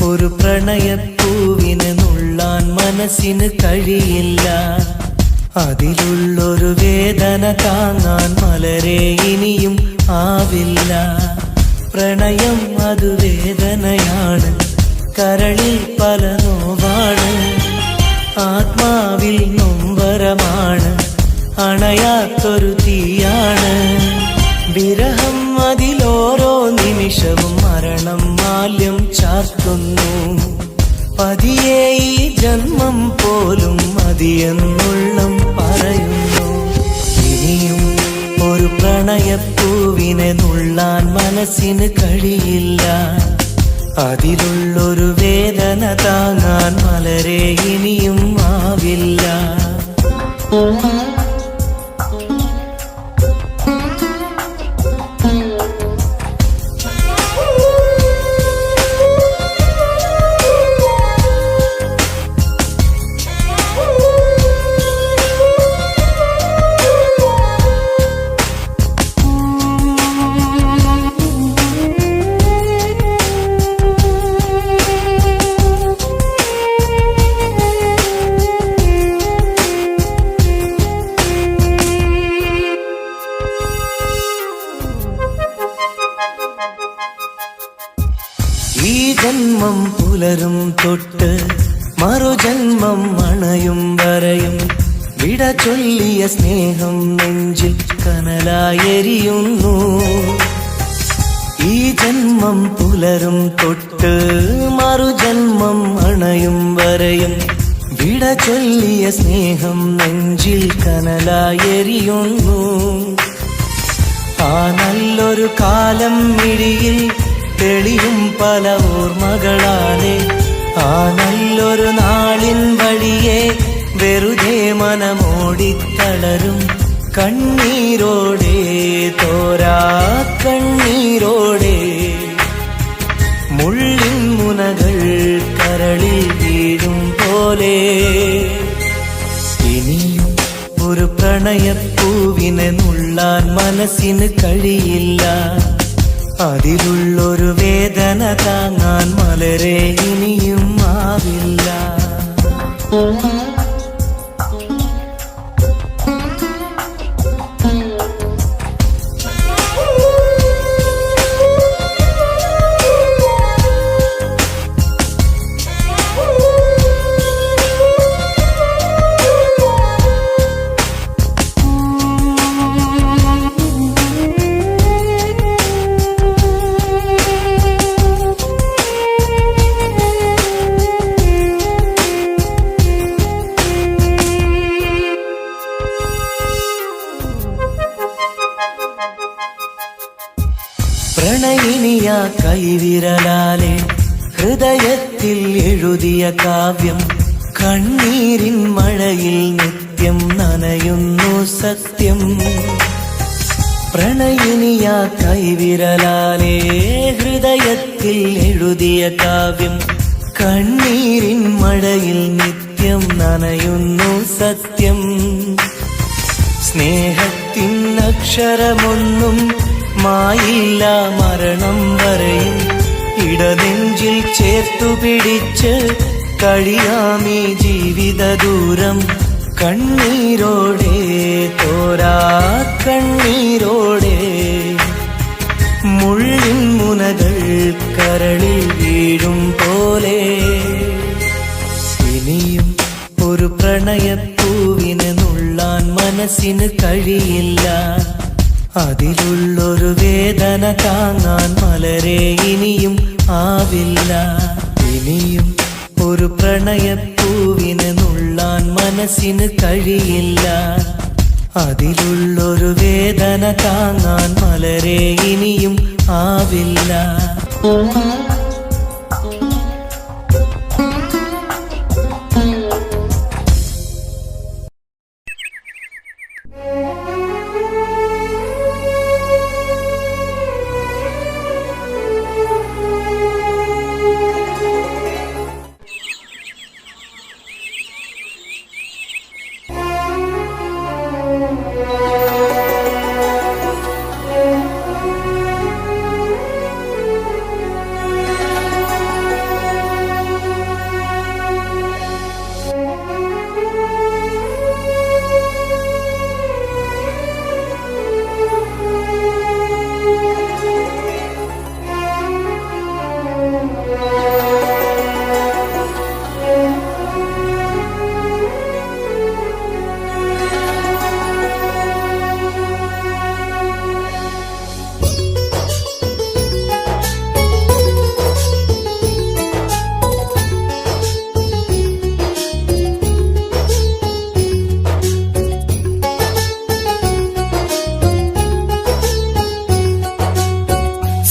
ഒരു പ്രണയപ്പൂവിനെ നുള്ളാൻ മനസ്സിന് കഴിയില്ല. അതിലുള്ളൊരു വേദന താങ്ങാൻ മലരെ ഇനിയും ആവില്ല. പ്രണയം അത് വേദനയാണ്, കരളിൽ പല നോവാണ്, ആത്മാവിൽ നൊമ്പരമാണ്, അണയാത്തൊരു തീയാണ്. വിരഹം അതിലോരോ നിമിഷവും മരണം മാല്യം ചാർത്തുന്നു. പതിയെ ഈ ജന്മം പോലും മതിയെന്നുള്ളം പറയുന്നു. ഇനിയും ഒരു പ്രണയപ്പൂവിനെ നുള്ളാൻ മനസ്സിന് കഴിയില്ല. അതിലുള്ളൊരു വേദന താങ്ങാൻ മലരെ ഇനിയും ആവില്ല. ഈ ജന്മം പുലരും തൊട്ട് മറുജന്മം അണയും വരെയും വിട ചൊല്ലിയ സ്നേഹം നെഞ്ചിൽ കനലായെരിയുന്നു. ഈ ജന്മം പുലരും തൊട്ട് മറുജന്മം അണയും വരെയും വിട ചൊല്ലിയ സ്നേഹം നെഞ്ചിൽ കനലായെരിയുന്നു. ആ നല്ലൊരു കാലം മിഴിയിൽ തെളിയും പല ഓർമ്മകളാലെ, ആ നല്ലൊരു നാളിൻ വഴിയെ വെറുതെ മനമോടിത്തളരും കണ്ണീരോടെ, തോരാ കണ്ണീരോടെ. മുള്ളിൻ മുനകൾ കരളിൽ വീഴും പോലെ. ഇനിയും ഒരു പ്രണയപ്പൂവിനെ നുള്ളാൻ മനസ്സിന് കഴിയില്ല. അതിലുള്ളൊരു വേദന താങ്ങാൻ മലരെ ഇനിയും ആവില്ല. പ്രണയിനിയ കൈവിരലാലെ ഹൃദയത്തിൽ എഴുതിയ കാവ്യം കണ്ണീരിൻ മഴയിൽ നിത്യം നനയുന്നു സത്യം. പ്രണയിനിയ കൈവിരലാലെ ഹൃദയത്തിൽ എഴുതിയ കാവ്യം കണ്ണീരിൻ മഴയിൽ നിത്യം നനയുന്നു സത്യം. സ്നേഹത്തിൻ അക്ഷരമൊന്നും മായില്ല മരണം വരെയും, ഇടനെഞ്ചിൽ ചേർത്തു പിടിച്ച് കഴിയാമീ ജീവിത ദൂരം കണ്ണീരോടെ, തോരാ കണ്ണീരോടെ. മുള്ളിൻ മുനകൾ കരളിൽ വീഴും പോലെ. ഇനിയും ഒരു പ്രണയപ്പൂവിനെ നുള്ളാൻ മനസ്സിന് കഴിയില്ല. അതിലുള്ളൊരു വേദന താങ്ങാൻ മലരെ ഇനിയും ആവില്ല. ഇനിയും ഒരു പ്രണയപ്പൂവിനെ നുള്ളാൻ മനസ്സിന് കഴിയില്ല. അതിലുള്ളൊരു വേദന താങ്ങാൻ മലരെ ഇനിയും ആവില്ല.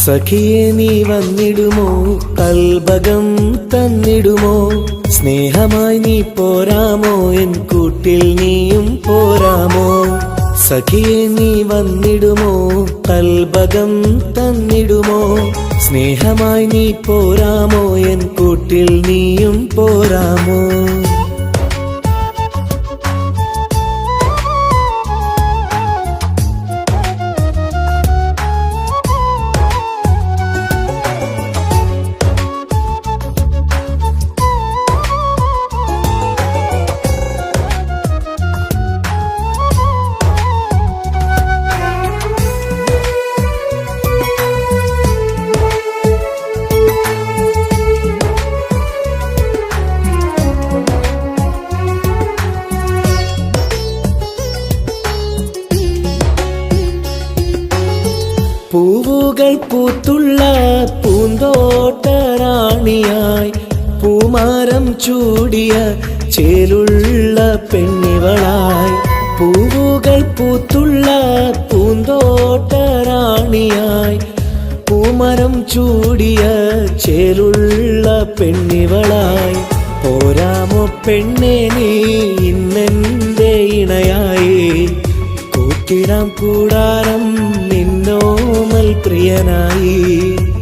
സഖിയെ നീ വന്നിടുമോ കൽബകം തന്നിടുമോ സ്നേഹമായി നീ പോരാമോ എൻ കൂട്ടിൽ നീയും പോരാമോ സഖിയെ നീ വന്നിടുമോ കൽബകം തന്നിടുമോ സ്നേഹമായി നീ പോരാമോ എൻ കൂട്ടിൽ നീയും പോരാമോ പൂവുകൾ പൂത്തുള്ള പൂന്തോട്ടറാണിയായി പൂമാരം ചൂടിയ ചേലുള്ള പെണ്ണിവളായി പൂവുകൾ പൂത്തുള്ള പൂന്തോട്ടറാണിയായി പൂമരം ചൂടിയ ചേലുള്ള പെണ്ണിവളായി പോരാമോ പെണ്ണെ നീ ഇന്നെന്റെ ഇണയായി കൂട്ടിടാം കൂടാരം നിന്നോമൽ പ്രിയനായി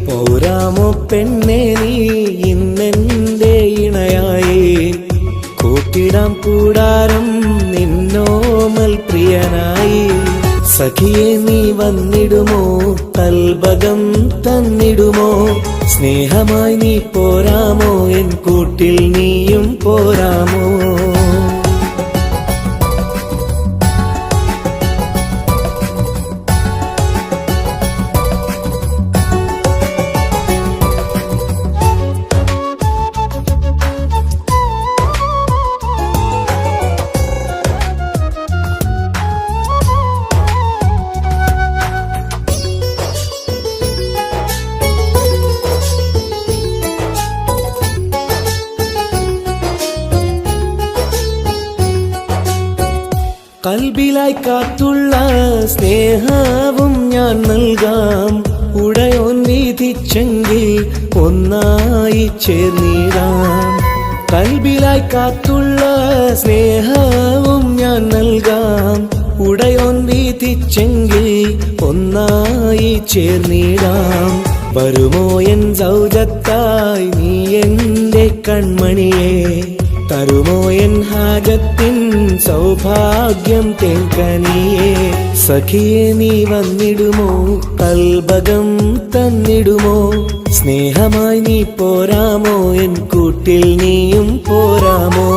പോരാമോ പെണ്ണെ നീ ഇന്നെന്റെ ഇണയായി കൂട്ടിടാം കൂടാരം നിന്നോമൽ പ്രിയനായി സഖിയെ നീ വന്നിടുമോ കൽബകം തന്നിടുമോ സ്നേഹമായി നീ പോരാമോ എൻ കൂട്ടിൽ നീയും പോരാമോ കൽബിലായി കാത്തുള്ള സ്നേഹവും ഞാൻ നൽകാം ഉടയോൻ വിധിച്ചെങ്കിൽ ഒന്നായി ചേർന്നിടാം കൽബിലായി കാത്തുള്ള സ്നേഹവും ഞാൻ നൽകാം ഉടയോൻ വിധിച്ചെങ്കിൽ ഒന്നായി ചേർന്നിടാം വരുമോ എൻ സൗജത്തായി നീ എന്റെ കൺമണിയെ തരുമോ എൻ ഹാജത്തിൻ സൗഭാഗ്യം തേങ്കനിയേ സഖിയെ നീ വന്നിടുമോ കൽബകം തന്നിടുമോ സ്നേഹമായി നീ പോരാമോ എൻ കൂട്ടിൽ നീയും പോരാമോ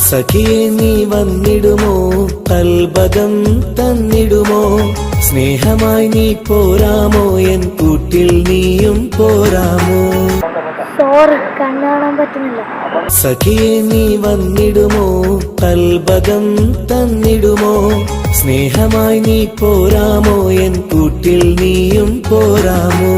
സഖിയെ നീ വന്നിടുമോ കൽബകം തന്നിടുമോ സ്നേഹമായി നീ പോരാമോ എൻ കൂട്ടിൽ നീയും പോരാമോ സോറി കണ്ണാടാൻ പറ്റുന്നില്ല സഖിയെ നീ വന്നിടുമോ കൽബകം തന്നിടുമോ സ്നേഹമായി നീ പോരാമോ എൻ കൂട്ടിൽ നീയും പോരാമോ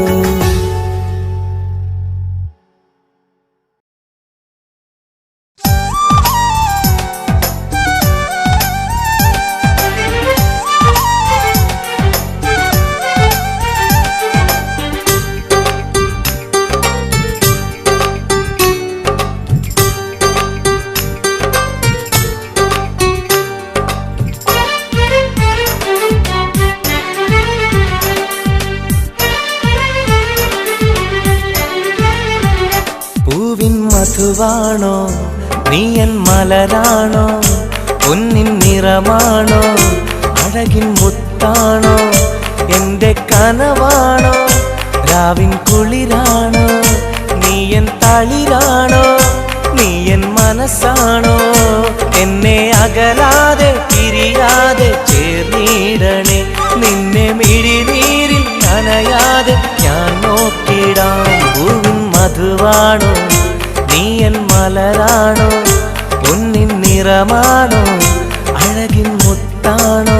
മധുവാണോ നീ എൻ മലരാണോ പൊന്നിൻ നിറമാണോ അഴകിൻ മുത്താണോ എന്റെ കനവാണോ രാവിൻ കുളിരാണോ നീ എൻ തളിരാണോ നീ എൻ മനസ്സാണോ എന്നെ അകലാതെ പിരിയാതെ ചേർന്നിടണേ നിന്നെ മിഴിനീരിൽ നനയാതെ ഞാൻ നോക്കിടാം പൂവിൻ മധുവാണോ നീ എൻ മലരാണോ പൊന്നിൻ നിറമാണോ അഴകിൻ മുത്താണോ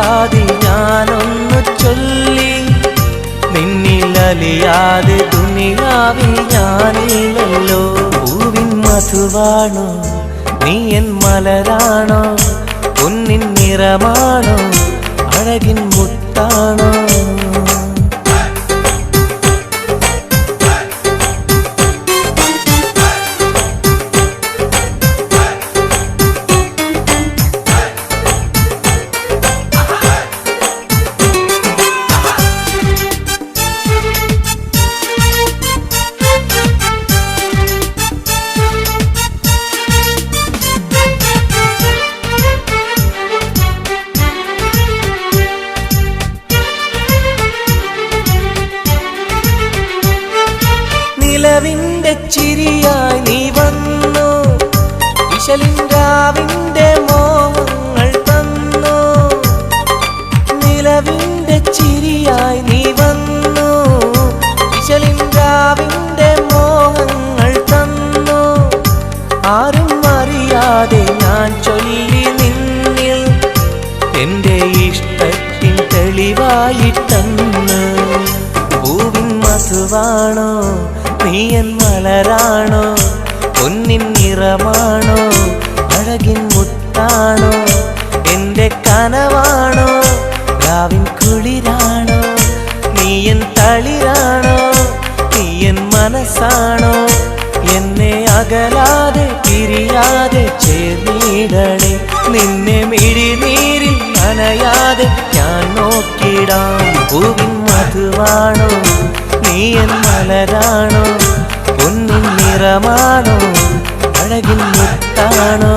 കാതിൽ ഞാനൊന്നു ചൊല്ലി, നിന്നിലലിയാതെ ദുനിയാവിൽ ഞാനില്ലല്ലോ. പൂവിൻ മധുവാണോ നീ എൻ മലരാണോ, പൊന്നിൻ നിറമാണോ അഴകിൻ മുത്താണോ. നിലവിന്റെ ചിരിയായി നീ വന്നു, വിശലിൻരാവിന്റെ മോഹങ്ങൾ തന്നു. നിലവിന്റെ ചിരിയായി നീ വന്നു, വിശലിൻരാവിന്റെ മോഹങ്ങൾ തന്നു. ആരും അറിയാതെ ഞാൻ ചൊല്ലി നിന്നിൽ എന്റെ ഇഷ്ടത്തിൻ തെളിവായിട്ടെന്ന്. പൂവിൻ മധുവാണോ നീ എൻ മലരാണോ, പൊന്നിൻ നിറമാണോ അഴകിൻ മുത്താണോ. എന്റെ കനവാണോ രാവിൻ കുളിരാണോ, നീ എൻ തളിരാണോ, നീ എൻ മനസ്സാണോ. എന്നെ അകലാതെ പിരിയാതെ ചേർന്നിടണേ, നിന്നെ മിഴിനീരിൽ നനയാതെ ഞാൻ നോക്കിടാം. പൂവിൻ മധുവാണോ നീ എൻ മലരാണോ, പൊന്നിൻ നിറമാണോ അഴകിൻ മുത്താണോ.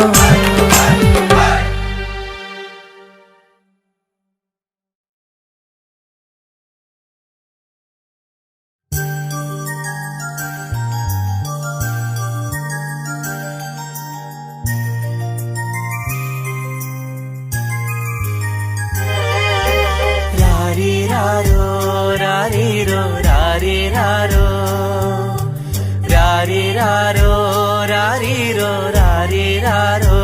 രാരിരാരോ രാരിരോ രാരിരാരോ, രാരിരാരോ രാരിരോ രാരിരാരോ.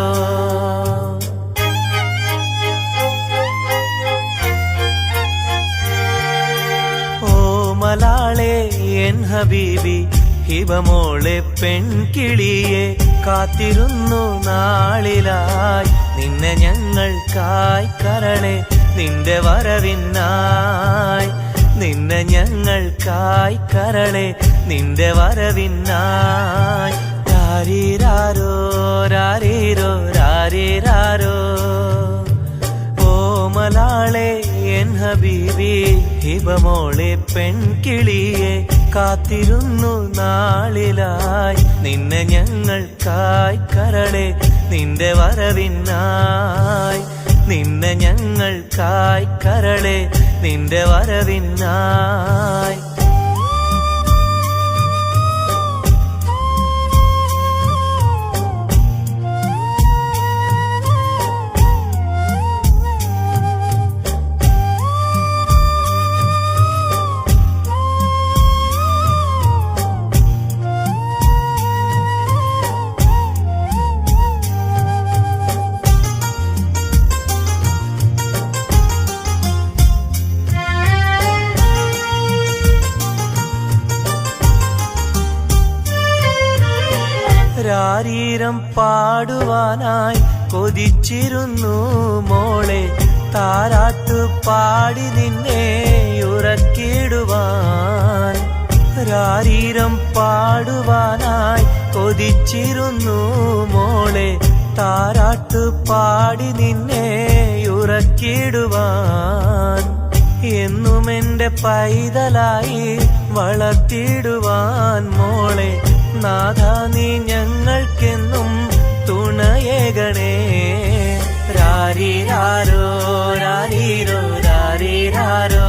ഓ മലാളെ എൻ ഹബീബി ഹിബമോളെ പെൺകിളിയെ, കാത്തിരുന്നു നാളിലായി നിന്നെ ഞങ്ങൾക്കായി കരളെ, നിന്റെ വരവിനായി നിന്നെ ഞങ്ങൾക്കായി കരളെ, നിന്റെ വരവിനായി. രാരിരാരോ രാരിരോ രാരിരാരോ. ഓ മലാളെ എൻ ഹബീബി ഹിബമോളെ പെൺകിളിയെ, കാത്തിരുന്നു നാളിലായി നിന്നെ ഞങ്ങൾക്കായി കരളെ, നിന്റെ വരവിനായി നിന്നെ ഞങ്ങൾക്കായി കരളെ, നിന്റെ വരവിനായി. രാരീരം പാടുവാനായി കൊതിച്ചിരുന്നു മോളെ, താരാട്ടു പാടി നിന്നെ ഉറക്കിടുവാൻ. രാരീരം പാടുവാനായി കൊതിച്ചിരുന്നു മോളെ, താരാട്ടു പാടി നിന്നെ ഉറക്കിടുവാൻ. എന്നും എന്റെ പൈതലായി വളർത്തിടുവാൻ മോളെ, നാഥാ നീ ഞങ്ങൾക്കെന്നും തുണയേകണേ. രാരിരാരോ രാരിരോ രാരിരാരോ,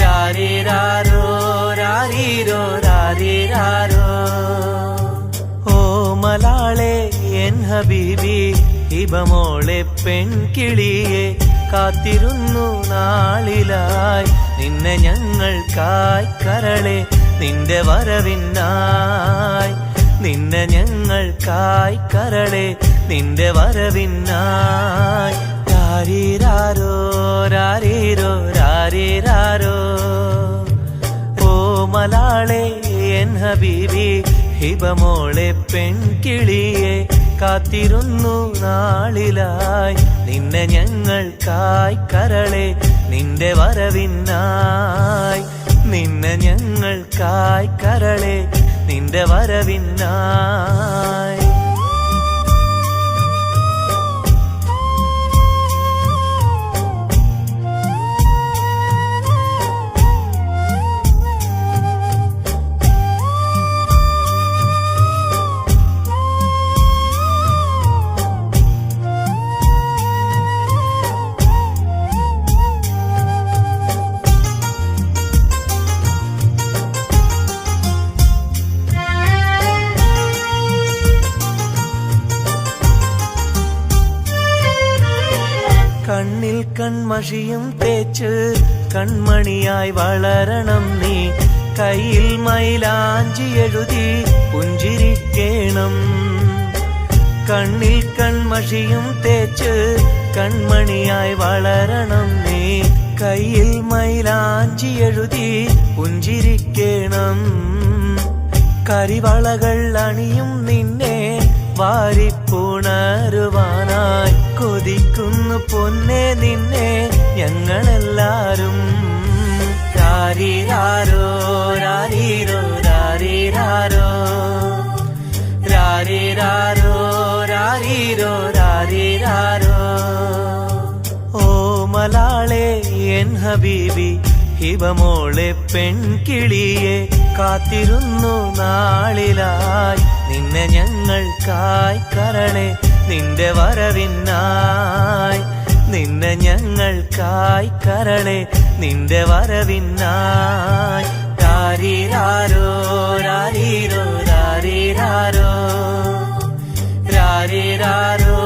രാരിരാരോ രാരിരോ രാരിരാരോ. ഓ മലാളെ എൻ ഹബീബി ഹിബമോളെ പെൺകിളിയെ, കാത്തിരുന്നു നാളിലായി നിന്നെ ഞങ്ങൾക്കായി കരളെ, നിന്റെ വരവിനായി നിന്നെ ഞങ്ങൾക്കായി കരളെ, നിന്റെ വരവിനായി. രാരീരാരോ രാരീരോ രാരീരാരോ ഓ മലാളെ എൻ ഹബീബി ഹിബമോളെ പെൺകിളിയെ കാത്തിരുന്നു നാളിലായി നിന്നെ ഞങ്ങൾക്കായി കരളെ നിന്റെ വരവിനായി നിന്നെ ഞങ്ങൾക്കായി കരളെ നിന്റെ വരവിനായി കണ്ണിൽ കൺമഷിയും തേച്ച് കൺമണിയായി വളരണം നീ കയ്യിൽ മൈലാഞ്ചി എഴുതി പുഞ്ചിരിക്കേണം കണ്ണിൽ കൺമഷിയും തേച്ച് കൺമണിയായി വളരണം നീ കയ്യിൽ മൈലാഞ്ചി എഴുതി പുഞ്ചിരിക്കേണം കരിവളകൾ അണിയും നിന്നെ വാരിപ്പുണരുവാനായി കൊതിക്കുന്നു പൊന്നെ നിന്നെ ഞങ്ങളെല്ലാരും രാരീരാരോ രാരീരോ രാരീരാരോ രാരീരാരോ രാരീരോ രാരീരാരോ ഓ മലാളെ എൻ ഹബീബി ഹിബമോളെ പെൺകിളിയെ കാത്തിരുന്നു നാളിലായി നിന്നെ ഞങ്ങൾക്കായി കരളെ നിന്റെ വരവിനായി നിന്നെ ഞങ്ങൾക്കായി കരളെ നിന്റെ വരവിനായി രാരീരാരോ രാരീരോ രാരീരാരോ രാരീരാരോ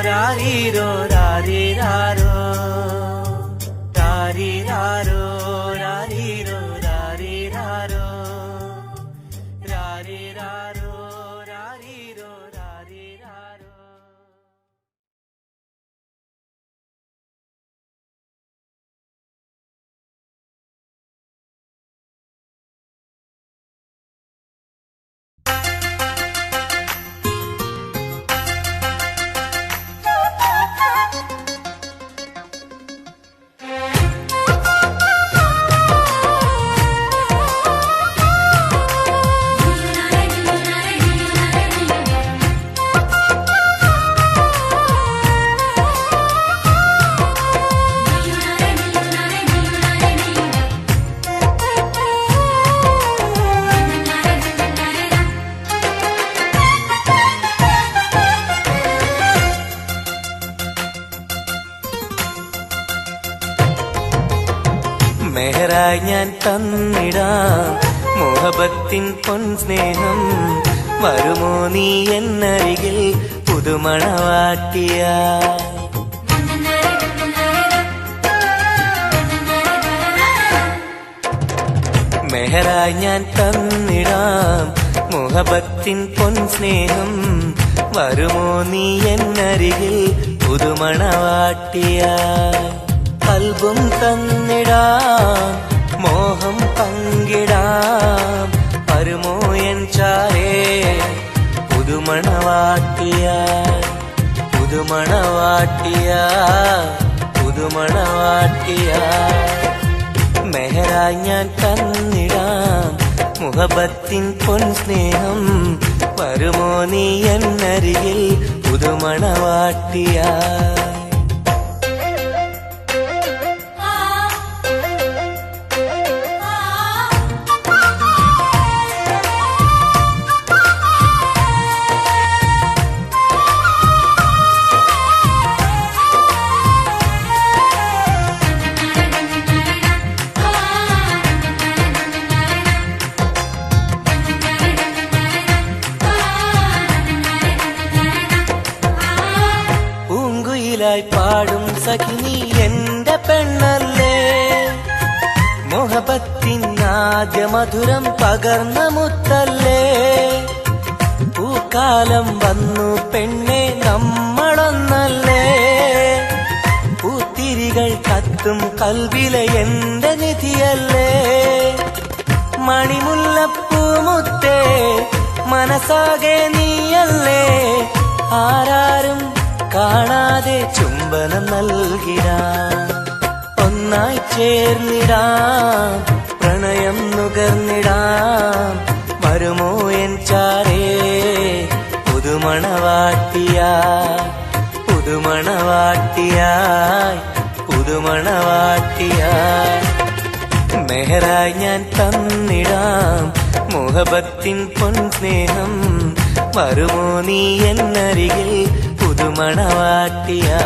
രാരീരോ രാരീരാരോ രാരീരാരോ രാരീരോ രാരീരാരോ രാരീരാരോ രാരീരോ രാരീരാരോ മെഹറായി ഞാൻ തന്നിടാം മോഹബത്തിൻ പൊൻസ്നേഹം വരുമോ നീ എന്നരികിൽ പുതുമണവാട്ടിയ മെഹറായി ഞാൻ തന്നിടാം മോഹബത്തിൻ പൊൻസ്നേഹം വരുമോ നീ എന്നരികിൽ പുതുമണവാട്ടിയ കൽബും തന്നിടാം മോഹം പങ്കിടാം വരുമോ എൻ ചാരേ പുതുമണവാട്ടിയ പുതുമണവാട്ടിയ പുതുമണവാട്ടിയ മെഹറായി ഞാൻ തന്നിടാം മുഹബത്തിൻ പൊൻസ്നേഹം വരുമോ നീ എന്നരികിൽ പുതുമണവാട്ടിയ പാടും സഖിനി എന്റെ പെണ്ണല്ലേ മോഹബത്തിൻ ആദ്യ മധുരം പകർന്ന മുത്തല്ലേ പൂക്കാലം വന്നു പെണ്ണെ നമ്മളൊന്നല്ലേ ചിരികൾ കത്തും കൽവിലെ എന്റെ നിധിയല്ലേ മണിമുല്ലപ്പൂമുത്തേ മനസ്സാകെ നീയല്ലേ ആരാരും കാണാതെ ചുംബനം നൽകിടാം ഒന്നായി ചേർന്നിടാം പ്രണയം നുകർന്നിടാം വരുമോ എൻ ചാരേ പുതുമണവാട്ടിയായി പുതുമണവാട്ടിയായി പുതുമണവാട്ടിയായി മെഹറായി ഞാൻ തന്നിടാം മുഹബത്തിൻ പൊൻസ്നേഹം വരുമോ നീ എന്നരികിൽ പുതുമണവാട്ടിയായി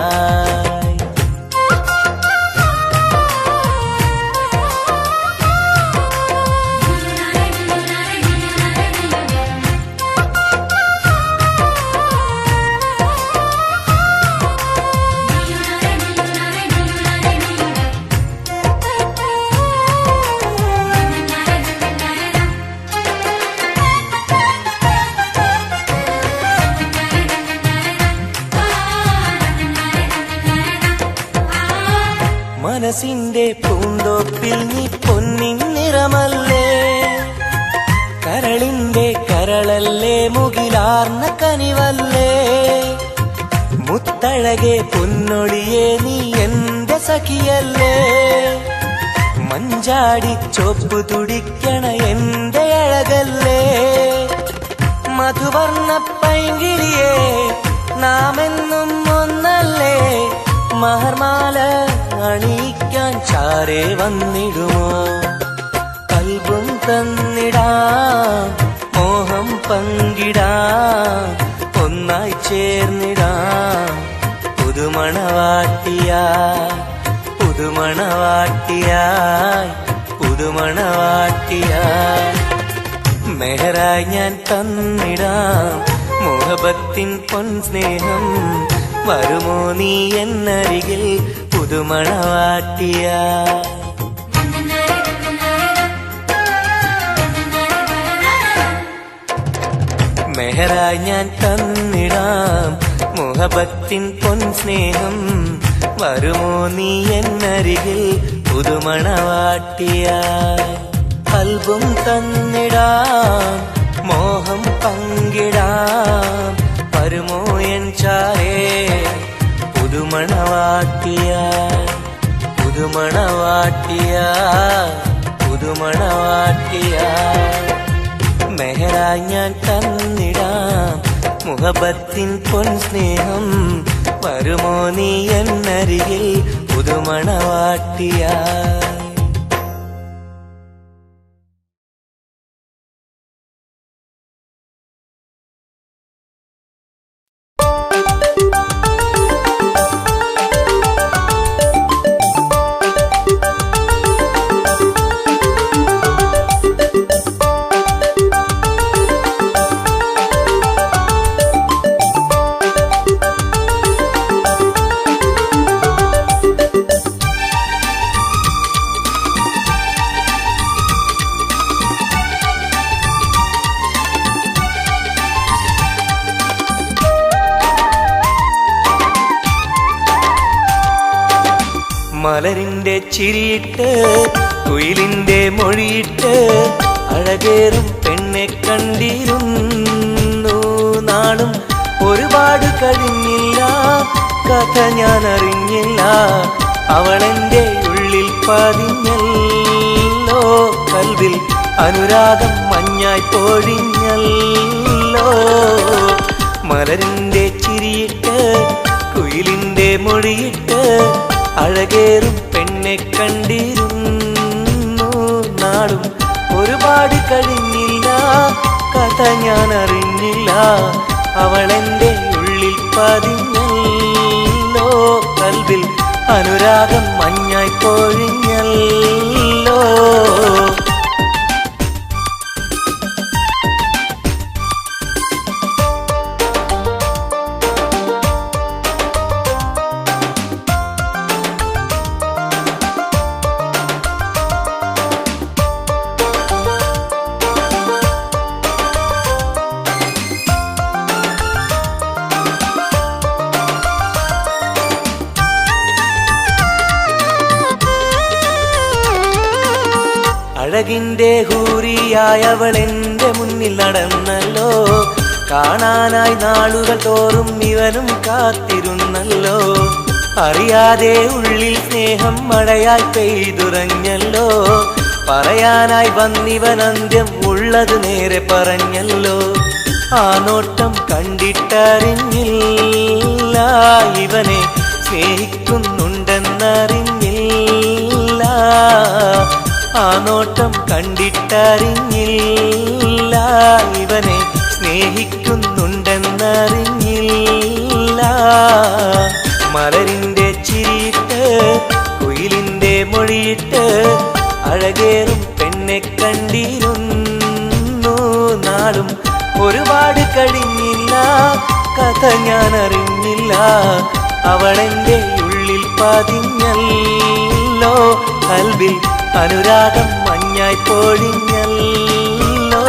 മനസ്സിന്റെ പൂന്തോപ്പിൽ നീ പൊന്നിൻ നിറമല്ലേ കരളിന്റെ കരളല്ലേ മുകിലാർന്ന കനിവല്ലേ മുത്തഴകെ പൊന്നൊളിയെ നീ എന്റെ സഖിയല്ലേ മഞ്ചാടി ചോപ്പ് തുടിക്കണ എന്റെ അഴകല്ലേ മധുവർണ്ണ പൈങ്കിളിയെ നാമെന്നും ഒന്നല്ലേ മഹർമാല അണിയിക്കാൻ ചാരേ വന്നിടുമോ കൽബും തന്നിടാം മോഹം പങ്കിടാം ഒന്നായി ചേർന്നിടാം പുതുമണവാട്ടിയായി പുതുമണവാട്ടിയായി പുതുമണവാട്ടിയായി മെഹറായി ഞാൻ തന്നിടാം മുഹബത്തിൻ പൊൻസ്നേഹം വരുമോ നീ എന്നരികിൽ പുതുമണവാട്ടിയായി മെഹറായി ഞാൻ തന്നിടാം മുഹബത്തിൻ പൊൻസ്നേഹം വരുമോ നീ എന്നരികിൽ പുതുമണവാട്ടിയായി കൽബും തന്നിടാം മോഹം പങ്കിടാം വരുമോ എൻ ചാരേ പുതുമണവാട്ടിയായി പുതുമണവാട്ടിയായി പുതുമണവാട്ടിയായി മെഹറായി ഞാൻ തന്നിടാം മുഹബത്തിൻ പൊൻസ്നേഹം വരുമോ നീ എന്നരികിൽ പുതുമണവാട്ടിയായി മലരിന്റെ ചിരിയിട്ട് കുയിലിന്റെ മൊഴിയിട്ട് അഴകേറും പെണ്ണെ കണ്ടിരുന്നു നാളും ഒരുപാട് കഴിഞ്ഞില്ല കഥ ഞാൻ അറിഞ്ഞില്ല അവളെന്റെ ഉള്ളിൽ പതിഞ്ഞല്ലോ കൽവിൽ അനുരാഗം മഞ്ഞായി പൊഴിഞ്ഞല്ലോ മലരിന്റെ ചിരിയിട്ട് കുയിലിന്റെ മൊഴിയിട്ട് അഴകേറും പെണ്ണെ കണ്ടിരുന്നു നാളും ഒരുപാട് കഴിഞ്ഞില്ല കഥ ഞാൻ അറിഞ്ഞില്ല അവളെന്റെ ഉള്ളിൽ പതിഞ്ഞല്ലോ കൽവിൽ അനുരാഗം മഞ്ഞായി പൊഴിഞ്ഞല്ലോ അഴകിന്റെ ഹൂറിയായവൾ എന്റെ മുന്നിൽ നടന്നല്ലോ. കാണാനായി നാളുകൾ തോറും ഇവനും കാത്തിരുന്നല്ലോ. അറിയാതെ ഉള്ളിൽ സ്നേഹം മഴയായി പെയ്തുറഞ്ഞല്ലോ. പറയാനായി വന്നിവൻ അന്ത്യം ഉള്ളത് നേരെ പറഞ്ഞല്ലോ. ആ നോട്ടം കണ്ടിട്ടറിഞ്ഞില്ല ഇവനെ സ്നേഹിക്കുന്നുണ്ടെന്നറിഞ്ഞില്ല. ആ നോട്ടം കണ്ടിട്ടറിഞ്ഞില്ല ഇവനെ സ്നേഹിക്കുന്നുണ്ടെന്നറിഞ്ഞില്ല. മലരിന്റെ ചിരിയിട്ട് കുയിലിന്റെ മൊഴിയിട്ട് അഴകേറും പെണ്ണെ കണ്ടിരുന്നു. നാളും ഒരുപാട് കഴിഞ്ഞില്ല, കഥ ഞാൻ അറിഞ്ഞില്ല. അവളെന്റെ ഉള്ളിൽ പതിഞ്ഞല്ലോ. കൽവിൽ അനുരാഗം മഞ്ഞായി പൊഴിഞ്ഞല്ലോ.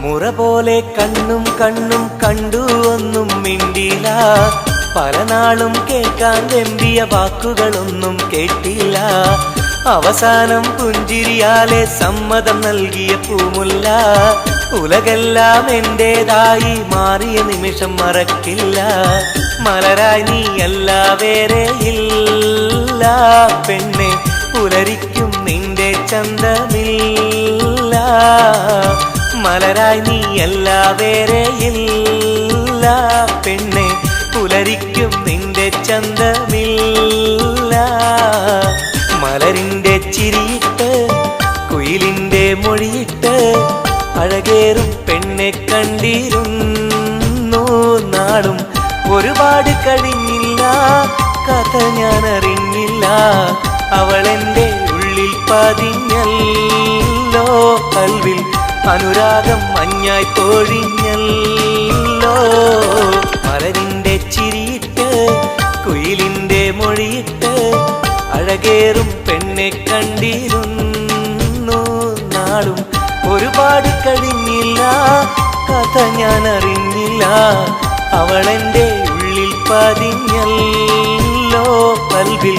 മുറ പോലെ കണ്ണും കണ്ണും കണ്ടു ഒന്നും മിണ്ടില്ല. പല നാളും കേൾക്കാൻ വെമ്പിയ വാക്കുകളൊന്നും കേട്ടില്ല. അവസാനം പുഞ്ചിരിയാലെ സമ്മതം നൽകിയ പൂമുല്ല. ഉലകെല്ലാം എന്റേതായി മാറിയ നിമിഷം മറക്കില്ല. മലരായി നീയല്ല വേറെ ഇല്ല പെണ്ണെ, പുലരിക്കും നിന്റെ ചന്തമില്ല. മലരായി നീയല്ല വേറെ ഇല്ല പെണ്ണെ, പുലരിക്കും നിന്റെ ചന്തമില്ല. മലരിന്റെ ചിരിയിട്ട് കുയിലിന്റെ മൊഴിയിട്ട് അഴകേറും പെണ്ണെ കണ്ടിരുന്നു. നാളും ഒരുപാട് കഴിഞ്ഞില്ല, കഥ ഞാൻ അറിഞ്ഞില്ല. അവളെന്റെ ഉള്ളിൽ പതിഞ്ഞല്ലോ. കൽവിൽ അനുരാഗം മഞ്ഞായി പൊഴിഞ്ഞല്ലോ. മലരിന്റെ ചിരിയിട്ട് കുയിലിന്റെ മൊഴിയിട്ട് അഴകേറും പെണ്ണെ കണ്ടിരുന്നു. നാളും ഒരുപാട് കഴിഞ്ഞില്ല, കഥ ഞാൻ അറിഞ്ഞില്ല. അവളെന്റെ ഉള്ളിൽ പതിഞ്ഞല്ലോ. കൽവിൽ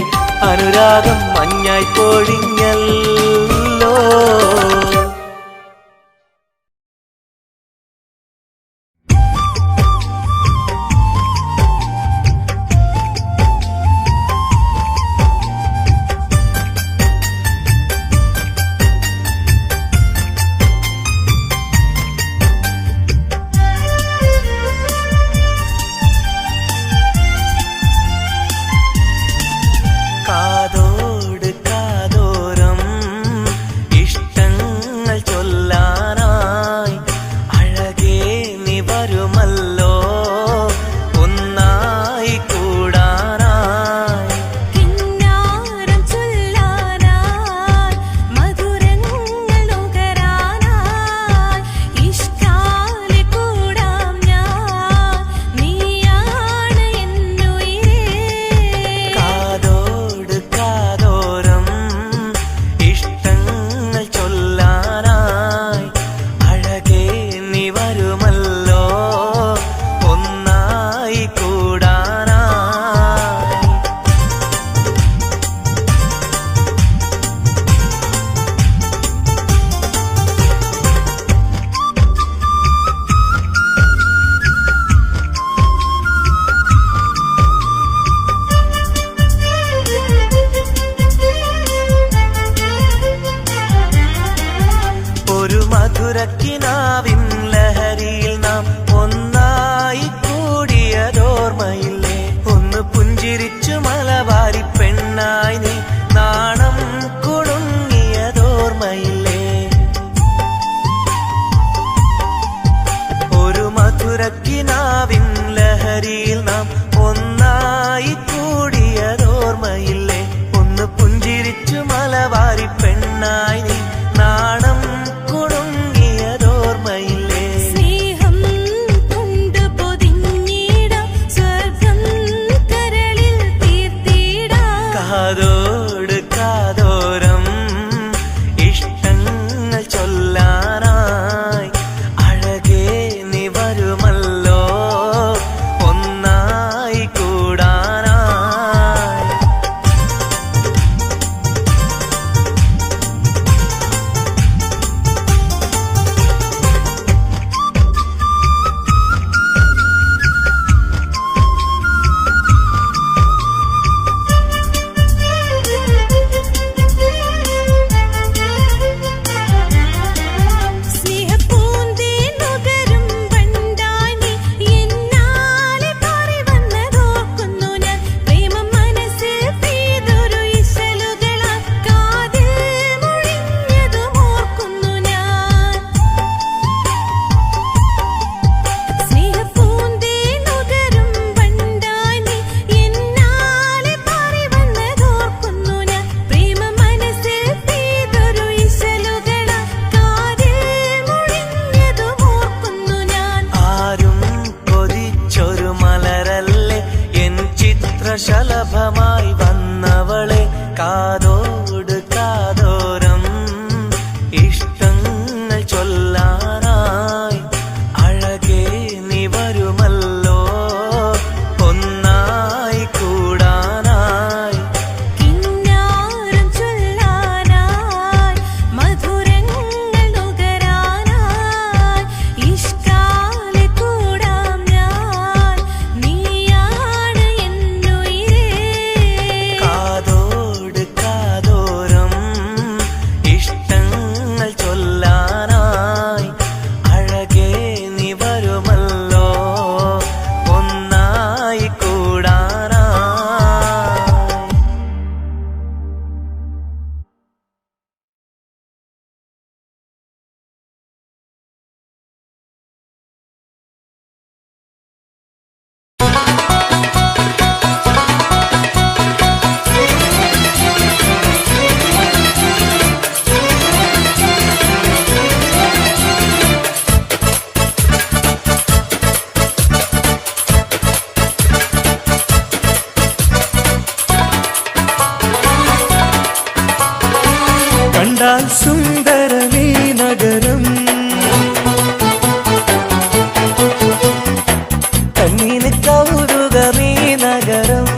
അനുരാഗം മഞ്ഞായി പൊഴിഞ്ഞല്ലോ. കാതോട് കാതോരം ഇഷ്ടങ്ങൾ കാതോട് കാതോരം ഇഷ്ടങ്ങൾ ചൊല്ലാനായി അഴകേ നീ വരുമല്ലോ ഒന്നായി കൂടാനായി. ശലഭമായി വന്നവളെ കാതോട് കാതോരം ഇഷ്ടങ്ങൾ ചൊല്ലാനായി അഴകേ നീ വരുമല്ലോ ഒന്നായി കൂടാനായി. കിന്നാരം ചൊല്ലാനായി മധുരങ്ങൾ നുകരാനായി ഇഷ്കാലെ കൂടാം ഞാൻ നീയാണ് കാതോട് കാതോരം ഇഷ്ടങ്ങൾ ചൊല്ലാനായി അഴകേ നീ വരുമല്ലോ ഒന്നായി കൂടാനായി. കണ്ടാൽ സുന്ദരമീ നഗരം കണ്ണീന് കൗതുകമീ നഗരം.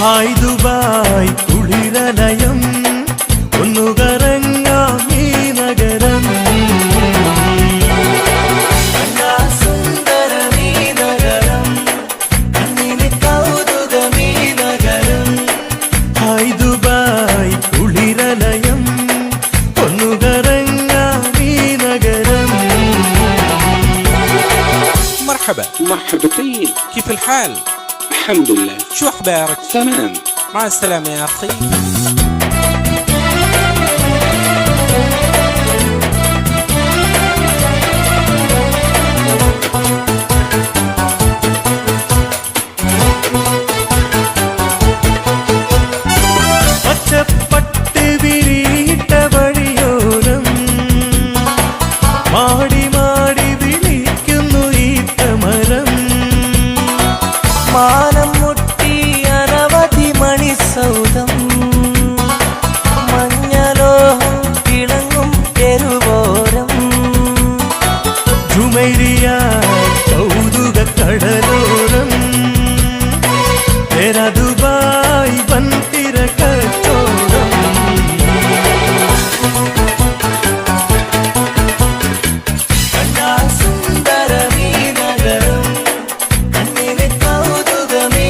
ഹായ് ദുബായ് കുളിരലയം ഒന്നു കറങ്ങാം ഈ നഗരം. കണ്ടാൽ സുന്ദരമീ നഗരം കണ്ണീന് കൗതുകമീ നഗരം. ഹായ് ദുബായ് കുളിരലയം ഒന്നു കറങ്ങാം ഈ നഗരം. مرحبا. مرحبتين. كيف الحال؟ الحمد لله. شو أخبارك؟ تمام. مع السلامة يا أخي. പച്ചപ്പട്ട് വിരിയിട്ട വഴിയോരം മാടി മാടി വിളിക്കുന്നു ഈ തമരം. മാനം മുട്ടി അനവധി മണിസൗധം മഞ്ഞലോഹം തിളങ്ങും തെരുവോരം. ജുമൈരിയ കൗതുക കടലോരം तेरा दुबाई बनतिर कचोरम. കണ്ടാൽ സുന്ദരമീ നഗരം കണ്ണിന് കൗതുകമീ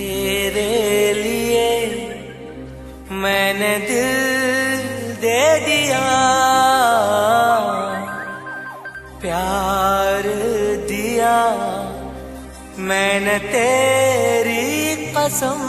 तेरे लिए मैंने दिल दे दिया, प्यार दिया मैंने तेरी कसम।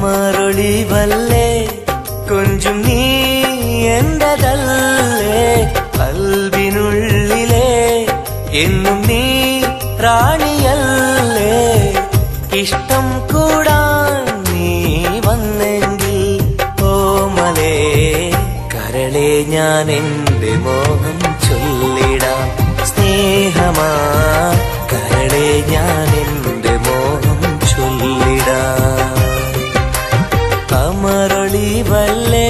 അമരൊളിവല്ലേ കൊഞ്ചും നീ എന്റതല്ലേ, കൽവിനുള്ളിലെ എന്നും നീ റാണിയല്ലേ. ഇഷ്ടം കൂടാൻ നീ വന്നെങ്കിൽ ഓമലേ കരളെ ഞാൻ എന്റെ മോഹം ചൊല്ലിടാം. സ്നേഹമാ കരളെ ഞാൻ എന്റെ മോഹം ചൊല്ലിടാം. അമരൊളിവല്ലേ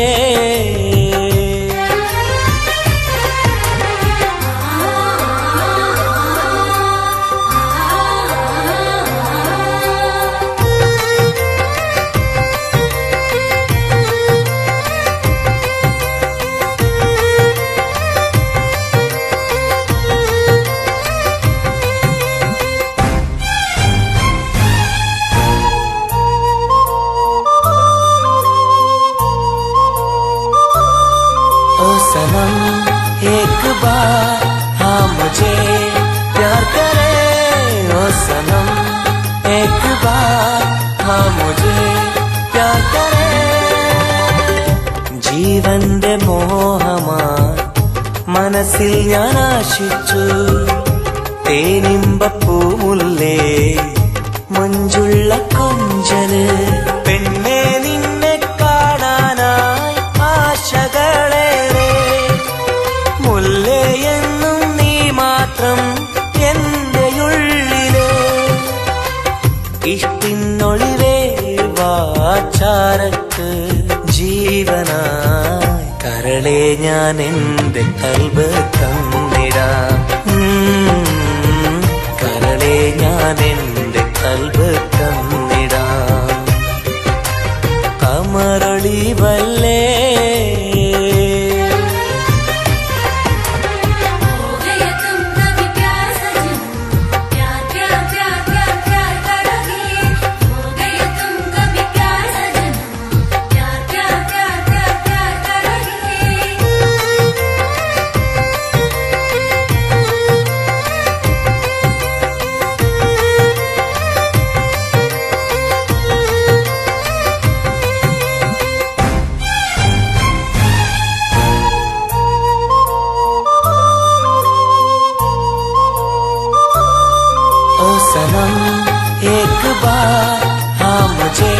सनम एक बार हाँ मुझे प्यार करे, ओ सनम एक बार हाँ मुझे प्यार करे. ജീവന്റെ മോഹമായി മനസ്സിൽ ഞാൻ ആശിച്ചു, തേനിമ്പപ്പൂമുല്ലേ മഞ്ചുള്ള കൊഞ്ചല്. പെണ്ണെ നിന്നെ കാണാനായി ആശകളേറെ, മുല്ലയെന്നും നീ മാത്രം എന്റെ ഉള്ളിലെ. ഇഷ്ടിനൊളിവേ വാചാരക്ക് ജീവനായി കരളെ ഞാൻ എന്റെ കൽബ് തന്നിടാം. കരളെ ഞാൻ എന്റെ കൽബ് തന്നിടാം. അമരൊളിവല്ലേ सनम एक बार हाँ मुझे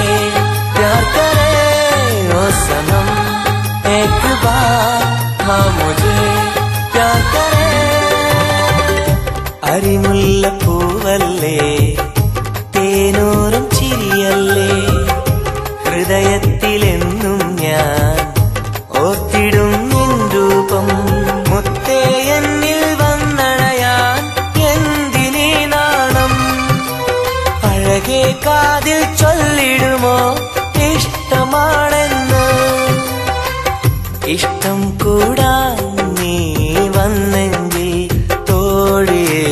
प्यार करे, ओ सनम एक बार हाँ मुझे प्यार करे. അരിമുല്ലപ്പൂവല്ലേ തേനൂറും ചിരിയല്ലേ, ഹൃദയത്തിലെന്നും ഞാൻ ഓർത്തിടും നിൻ രൂപം. മുത്തേ എന്നിൽ വന്നണയാൻ എന്തിനീ നാണം, അഴകെ കാതിൽ ചൊല്ലിടുമോ ഇഷ്ടമാണെന്ന്. ഇഷ്ടം കൂടാൻ നീ വന്നെങ്കിൽ തോഴിയേ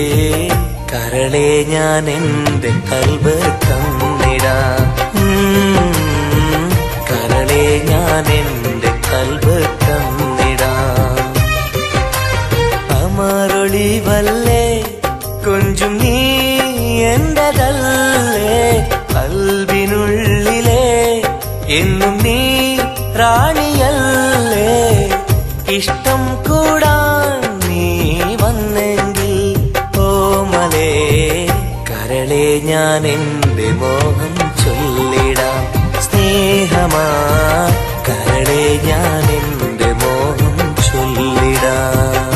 കരളെ ഞാൻ എന്റെ കൽബ് തന്നിടാം. കരളെ ഞാൻ എന്റെ കൽബ് തന്നിടാം. അമരൊളിവല്ലേ കൊഞ്ചും നീ എന്റതല്ലേ, കൽവിനുള്ളിലെ എന്നും നീ റാണിയല്ലേ. ഇഷ്ടം കൂടാൻ നീ ഞാൻ എൻ്റെ മോഹം ചൊല്ലിടാം. സ്നേഹമാ കരളെ ഞാൻ എൻ്റെ മോഹം ചൊല്ലിടാം.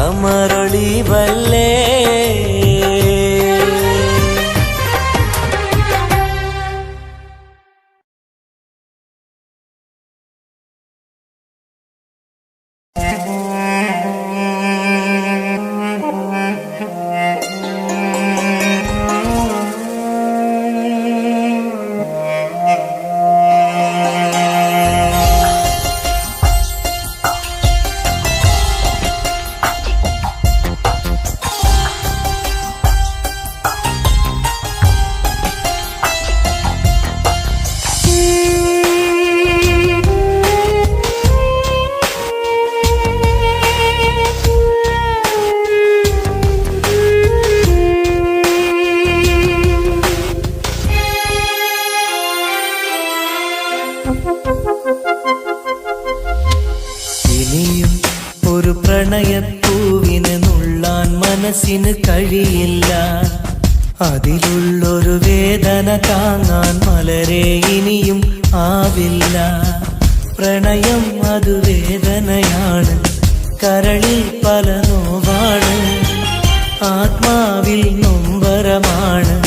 അമരൊളിവല്ലേ ഇനിയും ഒരു പ്രണയപ്പൂവിനെ നുള്ളാൻ മനസ്സിന് കഴിയില്ല. അതിലുള്ളൊരു വേദന താങ്ങാൻ മലരെ ഇനിയും ആവില്ല. പ്രണയം അത് വേദനയാണ്, കരളിൽ പല നോവാണ്, ആത്മാവിൽ നൊമ്പരമാണ്,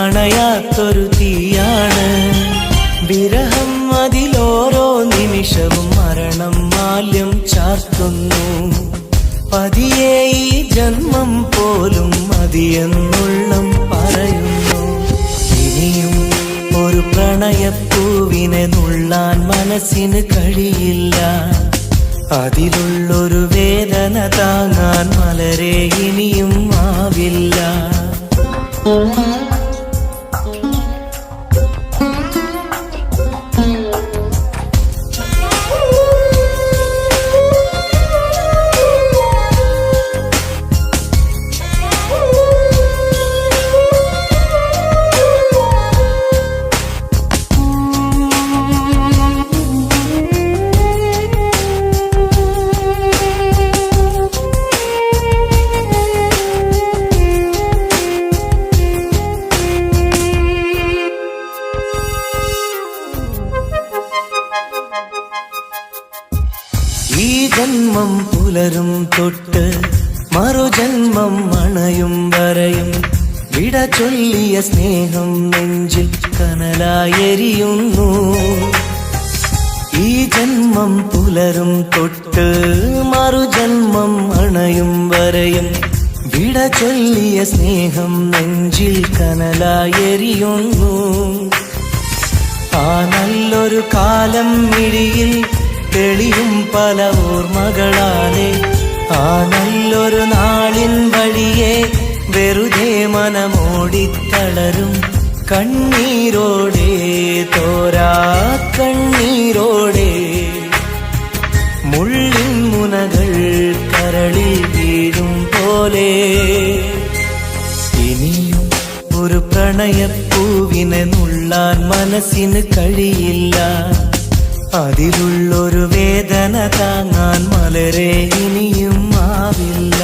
അണയാത്തൊരു തീയാണ്. വിരഹം അതിലോരോ നിമിഷവും മരണം മാല്യം ചാർത്തുന്നു. പതിയെ ഈ ജന്മം പോലും മതിയെന്നുള്ളം പറയുന്നു. ഇനിയും ഒരു പ്രണയപ്പൂവിനെ നുള്ളാൻ മനസ്സിന് കഴിയില്ല. അതിലുള്ളൊരു വേദന താങ്ങാൻ മലരെ ഇനിയും ആവില്ല. ഈ ജന്മം പുലരും തൊട്ട് മറുജന്മം അണയും വരെയും വിട ചൊല്ലിയ സ്നേഹം നെഞ്ചിൽ കനലായെരിയുന്നു. ഈ ജന്മം പുലരും തൊട്ട് മറുജന്മം അണയും വരെയും വിട ചൊല്ലിയ സ്നേഹം നെഞ്ചിൽ കനലായെരിയുന്നു. ആ നല്ലൊരു കാലം മിഴിയിൽ തെളിയും പല ഓർമ്മകളാലെ, ആ നല്ലൊരു നാളിൻ വഴിയെ വെറുതെ മനമോടിത്തളരും കണ്ണീരോടെ, തോരാ കണ്ണീരോടെ. മുള്ളിൻ മുനകൾ കരളിൽ വീഴും പോലെ ഇനിയും ഒരു പ്രണയപ്പൂവിനെ നുള്ളാൻ മനസ്സിന് കഴിയില്ല. അതിലുള്ളൊരു വേദന താങ്ങാൻ മലരെ ഇനിയും ആവില്ല.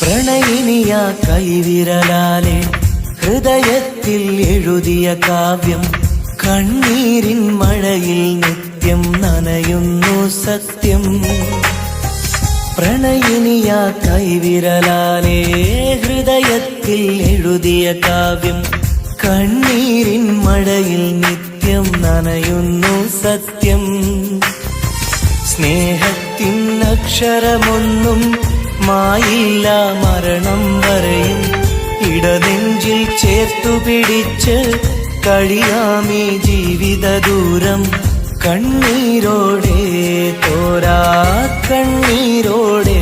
പ്രണയിനിയ കൈവിരലാലെ ഹൃദയത്തിൽ എഴുതിയ കാവ്യം കണ്ണീരിൻ മഴയിൽ നിത്യം നനയുന്നു സത്യം. പ്രണയിനിയ കൈവിരലാലെ ഹൃദയത്തിൽ എഴുതിയ കാവ്യം കണ്ണീരിൻ മഴയിൽ നിത്യം നനയുന്നു സത്യം. സ്നേഹത്തിൻ അക്ഷരമൊന്നും മായില്ല മരണം വരെയും, ഇടനെഞ്ചിൽ ചേർത്തു പിടിച്ച് കഴിയാമീ ജീവിത ദൂരം കണ്ണീരോടെ തോരാ കണ്ണീരോടെ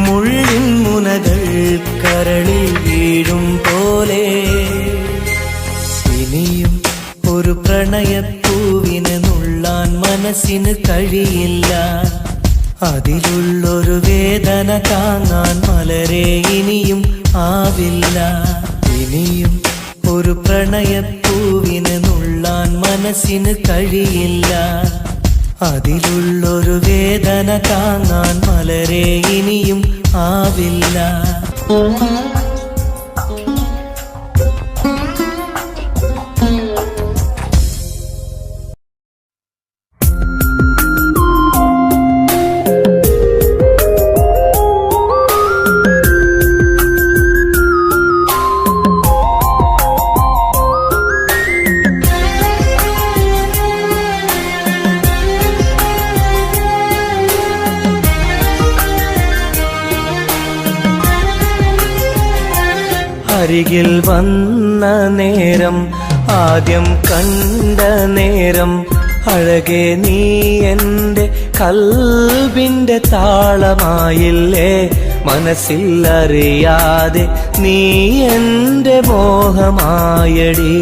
മുള്ളിൻ മുനകൾ കരളിൽ വീഴും പോലെ ഇനിയും ഒരു പ്രണയപ്പൂവിനെ നുള്ളാൻ മനസ്സിന് കഴിയില്ല. അതിലുള്ളൊരു വേദന താങ്ങാൻ മലരെ ഇനിയും ആവില്ല. ഇനിയും ഒരു പ്രണയപ്പൂവിനെ നുള്ളാൻ മനസ്സിന് കഴിയില്ല. അതിലുള്ളൊരു വേദന താങ്ങാൻ മലരെ ഇനിയും ആവില്ല. അരികിൽ വന്ന നേരം ആദ്യം കണ്ട നേരം അഴകെ നീ എൻ്റെ കൽബിൻ്റെ താളമായില്ലേ. മനസ്സിൽ അറിയാതെ നീ എൻ്റെ മോഹമായടി.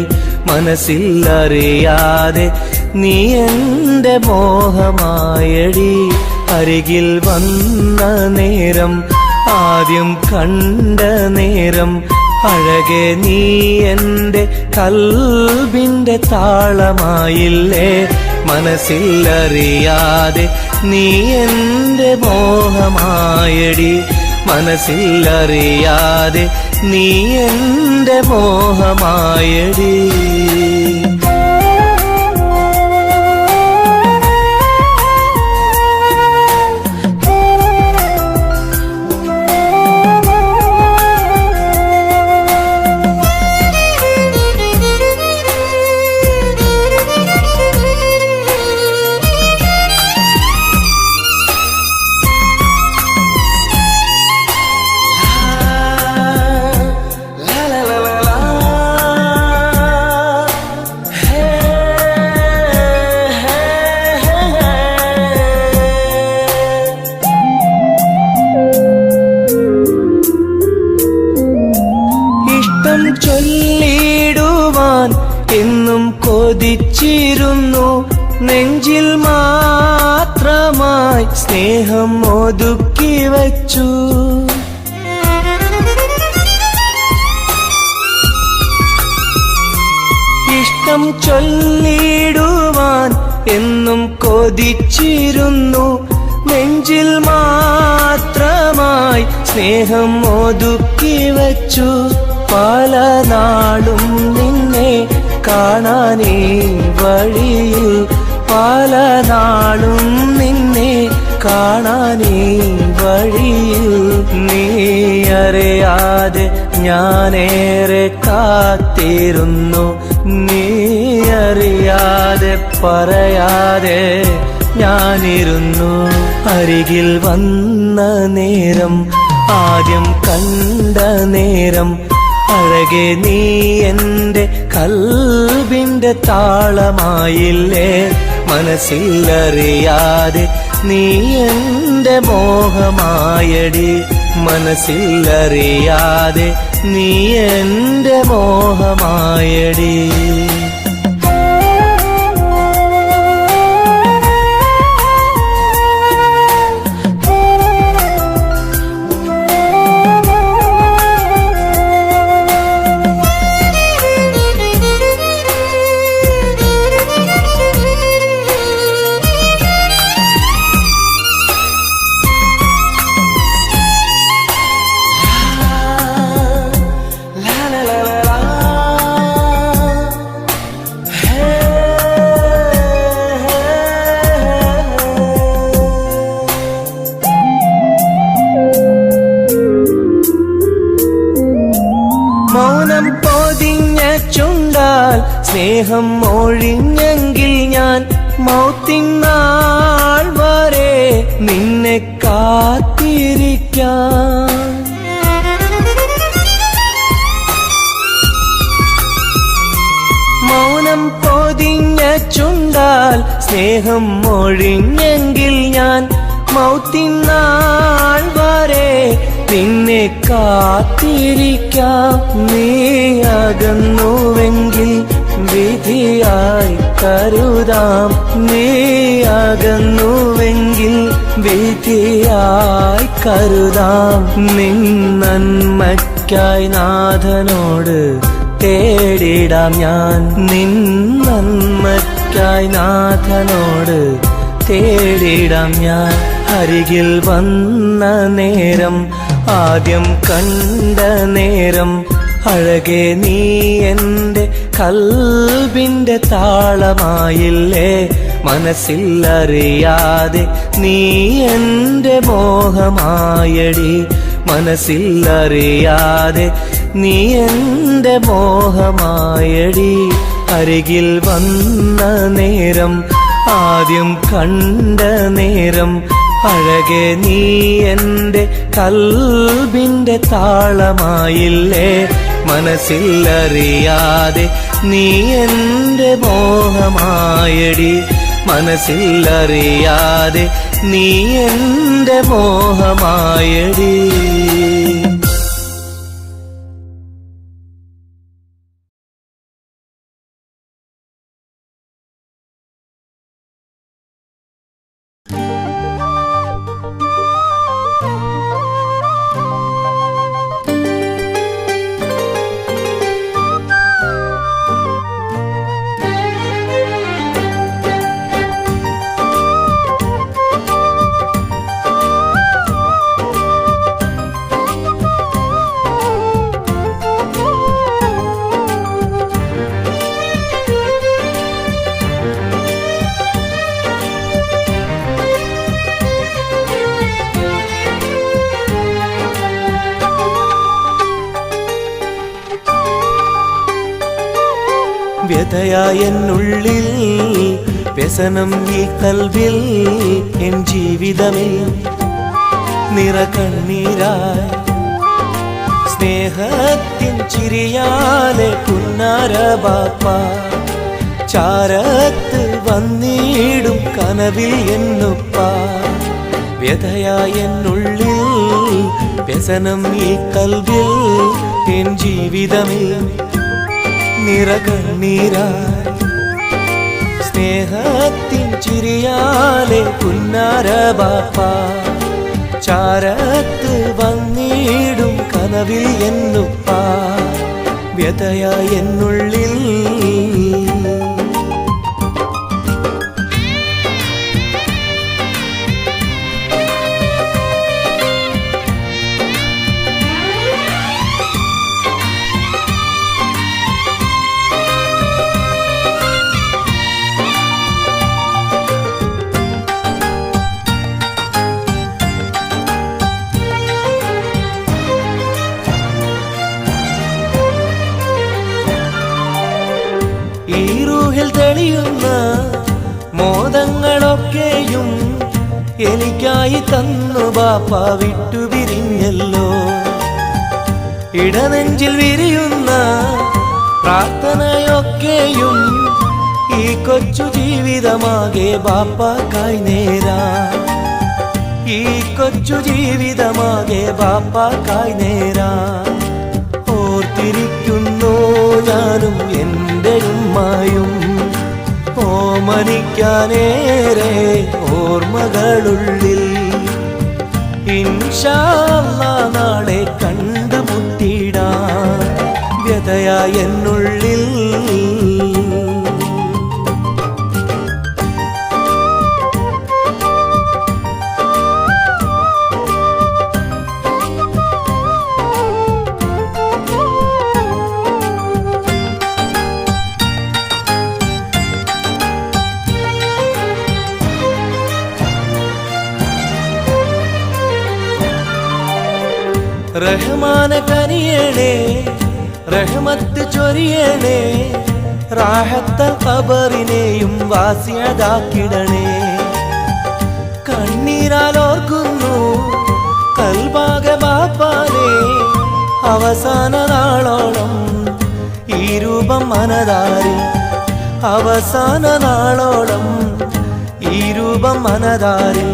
മനസ്സിൽ അറിയാതെ നീ എൻ്റെ മോഹമായടി. അരികിൽ വന്ന നേരം ആദ്യം കണ്ട നേരം അഴകെ നീ എൻ്റെ കൽബിൻ്റെ താളമായില്ലേ. മനസ്സിൽ അറിയാതെ നീ എൻ്റെ മോഹമായടി. മനസ്സിൽ അറിയാതെ നീ എൻ്റെ മോഹമായടി. ചൊല്ലിടുവാൻ എന്നും കൊതിച്ചിരുന്നു. നെഞ്ചിൽ മാത്രമായി സ്നേഹം ഒതുക്കി വച്ചു. ഇഷ്ടം ചൊല്ലിടുവാൻ എന്നും കൊതിച്ചിരുന്നു. നെഞ്ചിൽ മാത്രമായി സ്നേഹം ഒതുക്കി വച്ചു. പല നാളും നിന്നെ കാണാനേ വഴിയിൽ. പല നാളും നിന്നെ കാണാനേ വഴിയിൽ. നീ അറിയാതെ ഞാനേറെ കാത്തിരുന്നു. നീ അറിയാതെ പറയാതെ ഞാനിരുന്നു. അരികിൽ വന്ന നേരം ആദ്യം കണ്ട നേരം അഴകെ നീ എൻ്റെ കൽബിൻ്റെ താളമായില്ലേ. മനസ്സിൽ അറിയാതെ നീ എൻ്റെ മോഹമായടി. മനസ്സിൽ അറിയാതെ നീ എൻ്റെ മോഹമായടി. മൗനം പൊതിഞ്ഞ ചുണ്ടാൽ സ്നേഹം ഒഴിഞ്ഞെങ്കിൽ ഞാൻ മൗത്തിൻ നാൾ വരെ നിന്നെ കാത്തിരിക്കാം. മൗനം മൗനം പൊതിഞ്ഞ ചുണ്ടാൽ സ്നേഹം ഒഴിഞ്ഞെങ്കിൽ ഞാൻ മൗത്തിനാൾ വരെ നിന്നെ കാത്തിരിക്കാം. നീ അകന്നുവെങ്കിൽ വിധിയായി കരുതാം. നീ അകന്നുവെങ്കിൽ വിധിയായി കരുതാം. നിൻ നന്മയ്ക്കായി നാഥനോട് തേടിടാം ഞാൻ. നിൻ നന്മയ്ക്കായി നാഥനോട് തേടിടാം ഞാൻ. അരികിൽ വന്ന നേരം, ആദ്യം കണ്ട നേരം, അഴകെ നീ എൻ്റെ കൽബിൻ്റെ താളമായില്ലേ. മനസ്സിൽ അറിയാതെ നീ എൻ്റെ മോഹമായടി. മനസ്സിൽ അറിയാതെ നീ എൻ്റെ മോഹമായടി. അരികിൽ വന്ന നേരം, ആദ്യം കണ്ട നേരം, അഴകെ നീ എൻ്റെ കൽബിൻ്റെ താളമായില്ലേ. മനസ്സിൽ അറിയാതെ നീ എൻ്റെ മോഹമായടി. മനസ്സിൽ അറിയാതെ നീ എൻ്റെ മോഹമായടി. വ്യതയായെന്നുള്ളിൽ വ്യസനം ഈ കൽവിൽ. എൻ ജീവിതമേ നിറകണ്ണീരായി സ്നേഹത്തിൻ ചിരിയാലെ പുന്നാര ബാപ്പ ചാരത്ത് വന്നിടും കനവിൽ എന്നുപ്പ. വ്യതയായെന്നുള്ളിൽ വ്യസനം ഈ കൽവിൽ. എൻ ജീവിതമേ നിറകണ്ണീരായി സ്നേഹത്തിൻ ചിരിയാലെ പുന്നാര ബാപ്പ ചാരത്ത് വന്നിടും കനവിൽ എന്നുപ്പ. വ്യതയായെന്നുള്ളിൽ തെളിയുന്ന മോദങ്ങളൊക്കെയും എനിക്കായി തന്നു ബാപ്പ വിട്ടുപിരിഞ്ഞല്ലോ. ഇടനെഞ്ചിൽ വിരിയുന്ന പ്രാർത്ഥനയൊക്കെയും ഈ കൊച്ചു ജീവിതമാകെ ബാപ്പാക്കായി നേരാ. ഈ കൊച്ചു ജീവിതമാകെ ബാപ്പാക്കായി നേരാ. ഓർത്തിരിക്കുന്നു ഞാനും എൻ്റെ ഉമ്മായും. ഓമനിക്കാനേറെ ഓർമ്മകളുള്ളിൽ. ഇൻഷാ അല്ലാഹ് നാളെ കണ്ടുമുട്ടിടാം. വ്യതയായെന്നുള്ളിൽ റഹ്മാന കനിയണേ, റഹ്മത്ത് ചൊരിയണേ. റാഹത്ത ഖബറിനെയും വാസിയതാക്കിടണേ. കണ്ണീരാലോർക്കുന്നു കൽബാകെ ബാപ്പാനെ. അവസാന നാളോളം ഈ രൂപം മനതാരിൽ അവസാന നാളോളം ഈ രൂപം മനതാരിൽ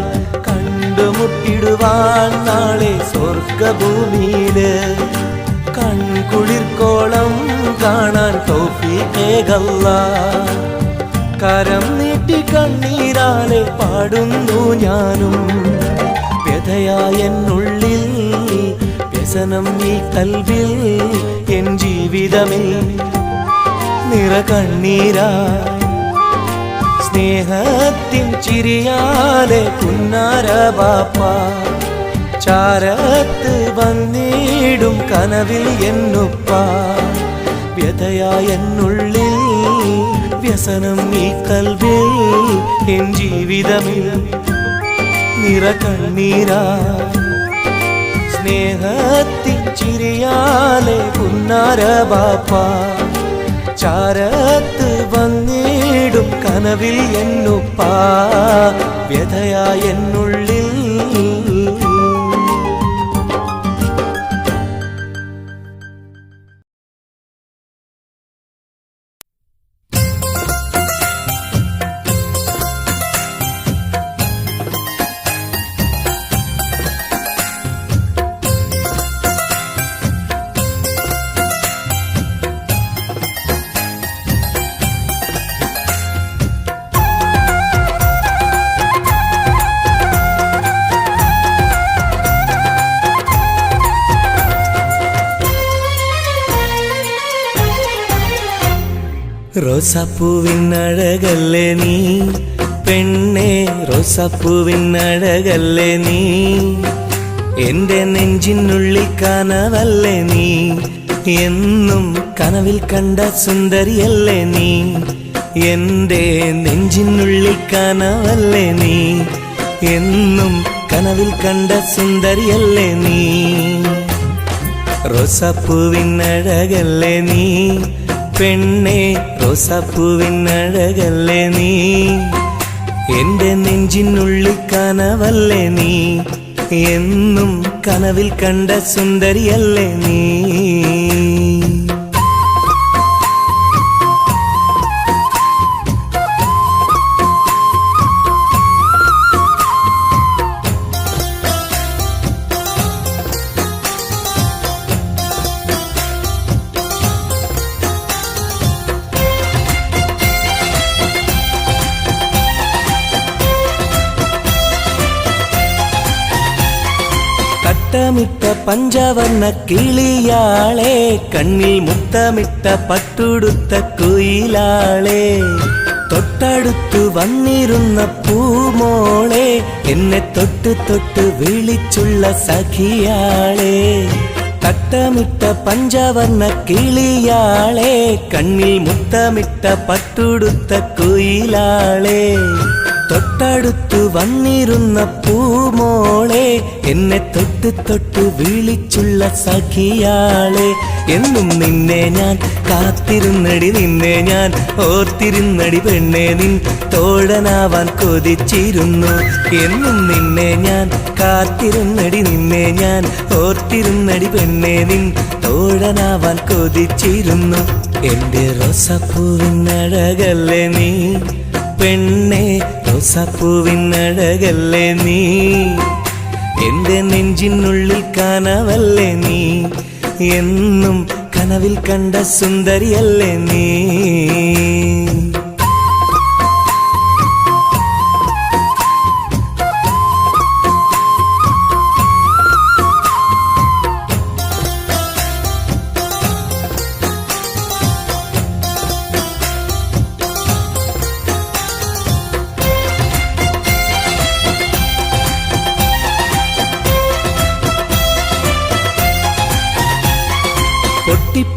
കണ്ടുമുട്ടിടുവാൻ നാളെ സ്വർഗഭൂമിയില് കൺകുളിർക്കോളം കാണാൻ തൗഫീഖേകല്ലാഹ്. കരം നീട്ടി കണ്ണീരാലെ പാടുന്നു ഞാനും, വ്യഥയായെന്നുള്ളിൽ വ്യസനം ഈ കൽവിൽ, എൻ ജീവിതമിൽ നിറകണ്ണീരായി സ്നേഹത്തിൻ ചിരിയാലെ പുന്നാര ബാപ്പ ചാരത്ത് വന്നിടും കനവിൽ എന്നുപ്പ. വ്യഥയായെന്നുള്ളിൽ വ്യസനം ഈ കൽവിൽ, എൻ ജീവിതമിൽ നിറകണ്ണീരായി സ്നേഹത്തിൻ ചിരിയാലെ പുന്നാര ബാപ്പ ചാരത്ത് വന്നിടും കനവിൽ എന്നുപ്പ. വ്യഥയായെന്നുള്ളിൽ റോസാപ്പൂവിനഴകല്ലേ നീ പെണ്ണേ, റോസാപ്പൂവിനഴകല്ലേ നീ, എന്റെ നെഞ്ചിനുള്ളിൽ കനവല്ലേ നീ, എന്നും കനവിൽ കണ്ട സുന്ദരിയല്ലേ നീ, എന്റെ നെഞ്ചിനുള്ളിൽ കനവല്ലേ നീ, എന്നും കനവിൽ കണ്ട സുന്ദരിയല്ലേ നീ. റോസാപ്പൂവിനഴകല്ലേ നീ പെണ്ണേ, റോസാപ്പൂവിനഴകല്ലേ നീ, എന്റെ നെഞ്ചിനുള്ളിൽ കനവല്ലേ നീ, എന്നും കനവിൽ കണ്ട സുന്ദരിയല്ലേ നീ. മുത്തമിട്ട പഞ്ചവർണ്ണ കിളിയാളെ, കണ്ണിൽ മുത്തമിട്ട പട്ടുടുത്ത കുയിലാളെ, തൊട്ടടുത്തു വന്നിരുന്ന പൂമോളെ, എന്നെ തൊട്ട് തൊട്ട് വിളിച്ചുള്ള സഖിയാളെ. തട്ടമിട്ട പഞ്ചവർണ്ണ കിളിയാളെ, കണ്ണിൽ മുത്തമിട്ട പട്ടുടുത്ത കുയിലാളെ, തൊട്ടടുത്തു വന്നിരുന്ന പൂമോളെ, എന്നെ തൊട്ട് തൊട്ട് വിളിച്ചുള്ള സഖിയാളെ. എന്നും നിന്നെ ഞാൻ കാത്തിരുന്നടി, നിന്നെ ഞാൻ ഓർത്തിരുന്നടി പെണ്ണെ, നിൻ തോഴനാവാൻ കൊതിച്ചിരുന്നു. എന്നും നിന്നെ ഞാൻ കാത്തിരുന്നടി, നിന്നെ ഞാൻ ഓർത്തിരുന്നടി പെണ്ണെ, നിൻ തോഴനാവാൻ കൊതിച്ചിരുന്നു. എന്റെ റോസാപ്പൂവിനഴകല്ലേ നീ പെണ്ണെ, റോസാപ്പൂവിനഴകല്ലേ നീ, എന്റെ നെഞ്ചിനുള്ളിൽ കനവല്ലേ നീ, എന്നും കനവിൽ കണ്ട സുന്ദരിയല്ലേ നീ.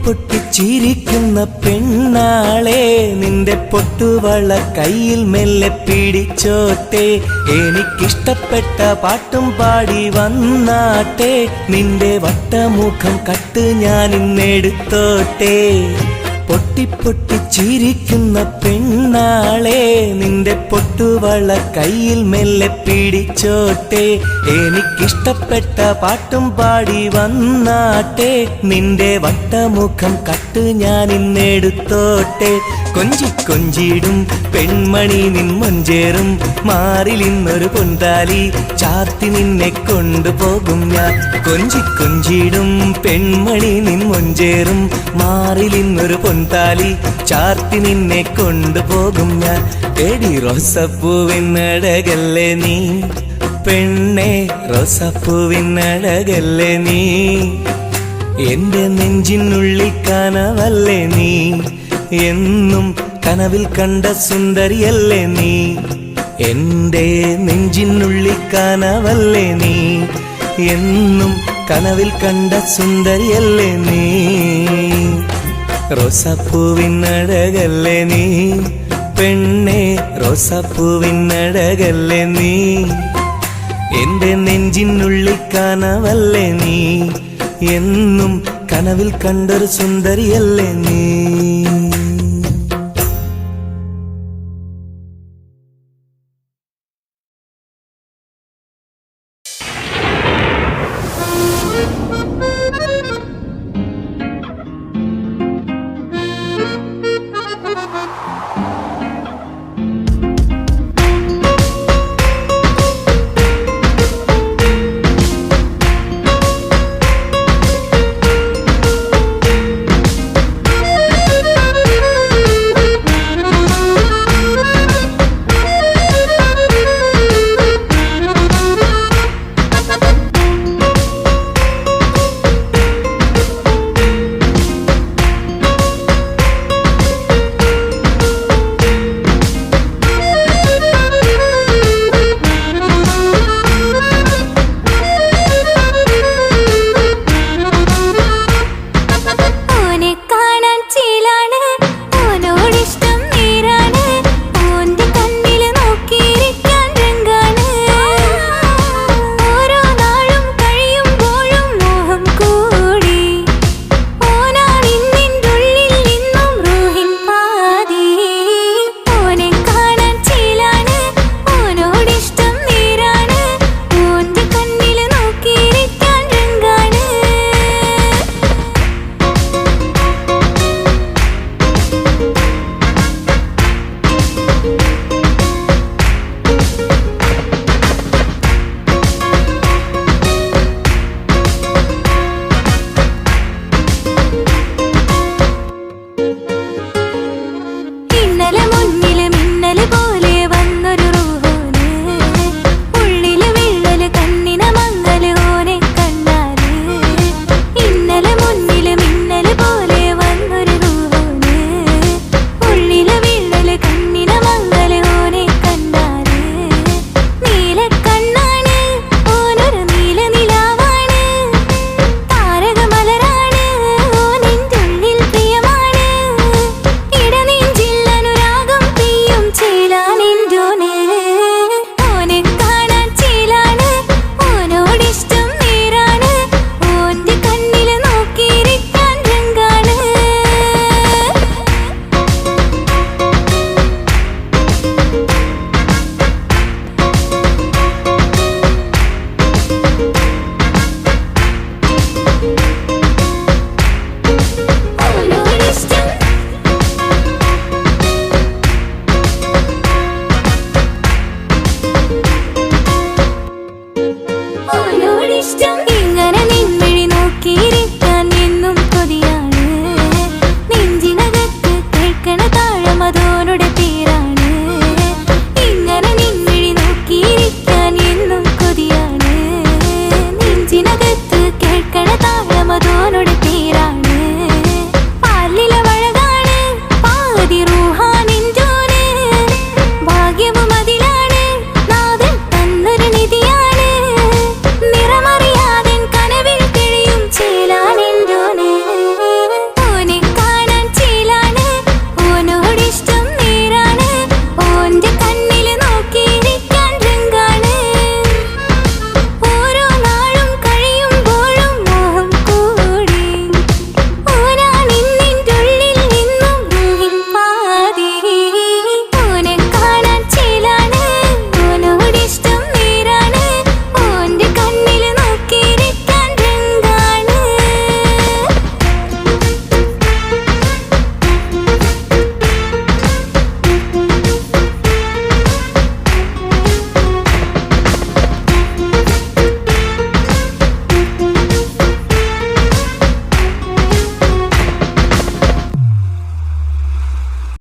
പൊട്ടി ചിരിക്കുന്ന പെണ്ണാളെ, നിന്റെ പൊട്ടുവള കയ്യിൽ മെല്ലെ പിടിച്ചോട്ടെ, എനിക്കിഷ്ടപ്പെട്ട പാട്ടും പാടി വന്നാട്ടെ, നിന്റെ വട്ടമുഖം കട്ട് ഞാൻ ഇന്നെടുത്തോട്ടെ. പൊട്ടി ചിരിക്കുന്ന പെണ്ണാളെ, നിന്റെ പൊട്ടുവള കയ്യിൽ മെല്ലെ പിടിച്ചോട്ടെ, എനിക്കിഷ്ടപ്പെട്ട പാട്ടും പാടി വന്നാട്ടെ, നിന്റെ വട്ടമുഖം കട്ട് ഞാൻ ഇന്നെടുത്തോട്ടെ. കൊഞ്ചി കൊഞ്ചിടും പെൺമണി നിൻ മൊഞ്ചേറും മാറിൽ ഇന്നൊരു പൊൻതാലി ചാർത്തി നിന്നെ കൊണ്ടുപോകും ഞാൻ കൊഞ്ചി കൊഞ്ചിടും പെൺമണി നിൻ മൊഞ്ചേറും മാറിൽ ഇന്നൊരു പൊൻതാലി ചാർത്തി നിന്നെ കൊണ്ടുപോകും ഞാൻ എടി റോസപ്പൂവിനഴകല്ലേ നീ പെണ്ണെ റോസപ്പൂവിനഴകല്ലേ നീ എന്റെ നെഞ്ചിനുള്ളിൽ കനവല്ലേ നീ എന്നും കനവിൽ കണ്ട സുന്ദരിയല്ലേ നീ എന്റെ നെഞ്ചിനുള്ളിൽ കനവല്ലേ നീ എന്നും കനവിൽ കണ്ട സുന്ദരിയല്ലേ നീ റോസാപ്പൂവിനഴകല്ലേ നീ പെണ്ണെ റോസാപ്പൂവിനഴകല്ലേ നീ എന്റെ നെഞ്ചിനുള്ളിൽ കനവല്ലേ നീ എന്നും കനവിൽ കണ്ടൊരു സുന്ദരിയല്ലേ നീ